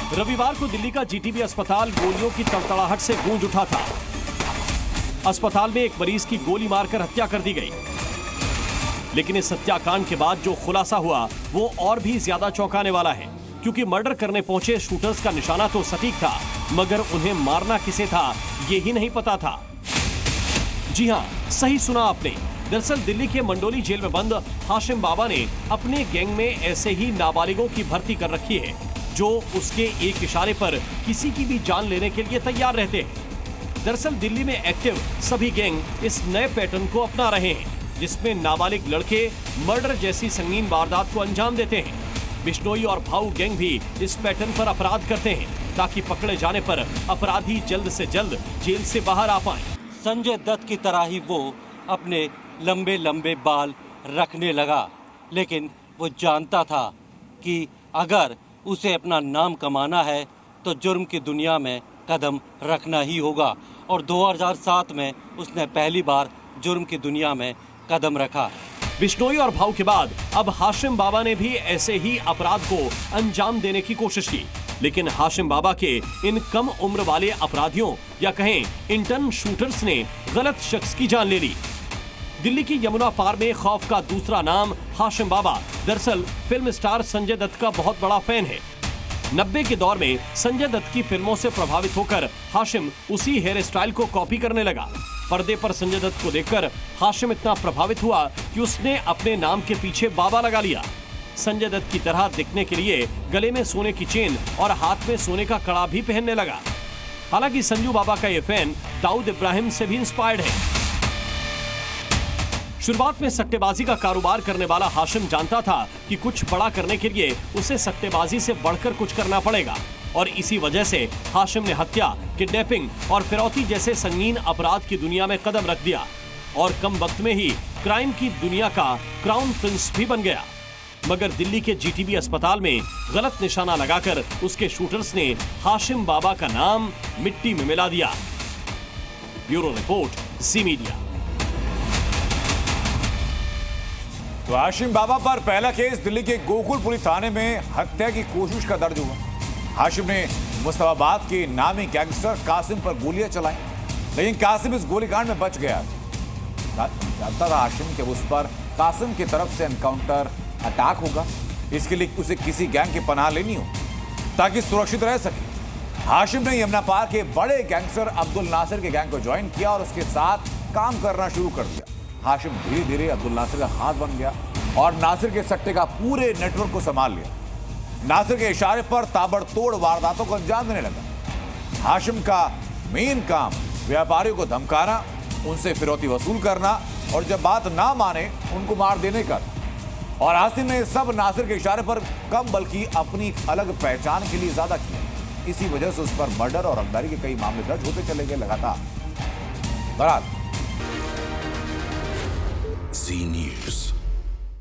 रविवार को दिल्ली का जीटीबी अस्पताल गोलियों की तड़तड़ाहट से गूंज उठा था। अस्पताल में एक मरीज की गोली मारकर हत्या कर दी गई। लेकिन इस हत्याकांड के बाद जो खुलासा हुआ वो और भी ज्यादा चौंकाने वाला है, क्योंकि मर्डर करने पहुंचे शूटर्स का निशाना तो सटीक था, मगर उन्हें मारना किसे था ये ही नहीं पता था। जी हां, सही सुना आपने। दरअसल दिल्ली के मंडोली जेल में बंद हाशिम बाबा ने अपने गैंग में ऐसे ही नाबालिगों की भर्ती कर रखी है, जो उसके एक इशारे पर किसी की भी जान लेने के लिए तैयार रहते हैं। दरअसल दिल्ली में एक्टिव सभी गैंग इस नए पैटर्न को अपना रहे हैं, जिसमें नाबालिग लड़के मर्डर जैसी संगीन वारदात को अंजाम देते हैं। बिश्नोई और भाऊ गैंग भी इस पैटर्न पर अपराध करते हैं, ताकि पकड़े जाने पर अपराधी जल्द से जल्द जेल से बाहर आ पाएं। संजय दत्त की तरह ही वो अपने लंबे लंबे बाल रखने लगा, लेकिन वो जानता था कि अगर उसे अपना नाम कमाना है तो जुर्म की दुनिया में कदम रखना ही होगा। और 2007 में उसने पहली बार जुर्म की दुनिया में कदम रखा। बिश्नोई और भाऊ के बाद अब हाशिम बाबा ने भी ऐसे ही अपराध को अंजाम देने की कोशिश की, लेकिन हाशिम बाबा के इन कम उम्र वाले अपराधियों या कहें इंटर्न शूटर्स ने गलत शख्स की जान ले ली। दिल्ली की यमुना पार में खौफ का दूसरा नाम हाशिम बाबा दरअसल फिल्म स्टार संजय दत्त का बहुत बड़ा फैन है। 90 के दौर में संजय दत्त की फिल्मों से प्रभावित होकर हाशिम उसी हेयर स्टाइल को कॉपी करने लगा। पर्दे पर संजय दत्त को देखकर हाशिम इतना प्रभावित हुआ कि उसने अपने नाम के पीछे बाबा लगा लिया। संजय दत्त की तरह दिखने के लिए गले में सोने की चेन और हाथ में सोने का कड़ा भी पहनने लगा। हालांकि संजू बाबा का ये फैन दाऊद इब्राहिम से भी इंस्पायर्ड है। शुरुआत में सट्टेबाजी का कारोबार करने वाला हाशिम जानता था कि कुछ बड़ा करने के लिए उसे सट्टेबाजी से बढ़कर कुछ करना पड़ेगा, और इसी वजह से हाशिम ने हत्या, किडनैपिंग और फिरौती जैसे संगीन अपराध की दुनिया में कदम रख दिया, और कम वक्त में ही क्राइम की दुनिया का क्राउन प्रिंस भी बन गया। मगर दिल्ली के जीटीबी अस्पताल में गलत निशाना लगाकर उसके शूटर्स ने हाशिम बाबा का नाम मिट्टी में मिला दिया। ब्यूरो रिपोर्ट, जी मीडिया। तो हाशिम बाबा पर पहला केस दिल्ली के गोकुलपुरी थाने में हत्या की कोशिश का दर्ज हुआ। हाशिम ने मुस्तफाबाद के नामी गैंगस्टर कासिम पर गोलियां चलाई, लेकिन कासिम इस गोलीकांड में बच गया। जानता था हाशिम कि उस पर कासिम की तरफ से एनकाउंटर अटैक होगा, इसके लिए उसे किसी गैंग की पनाह लेनी हो ताकि सुरक्षित रह सके। हाशिम ने यमुना पार के बड़े गैंगस्टर अब्दुल नासिर के गैंग को ज्वाइन किया और उसके साथ काम करना शुरू कर दिया। हाशिम धीरे धीरे अब्दुल नासिर का हाथ बन गया और नासिर के सट्टे का पूरे नेटवर्क को संभाल लिया। नासिर के इशारे पर ताबड़तोड़ वारदातों को अंजाम देने लगा। हाशिम का मेन काम व्यापारियों को धमकाना, उनसे फिरौती वसूल करना और जब बात ना माने उनको मार देने का। और हाशिम ने सब नासिर के इशारे पर कम बल्कि अपनी अलग पहचान के लिए ज्यादा किया। इसी वजह से उस पर मर्डर और रंगदारी के कई मामले दर्ज होते चले गए लगातार। बहरहाल Z News।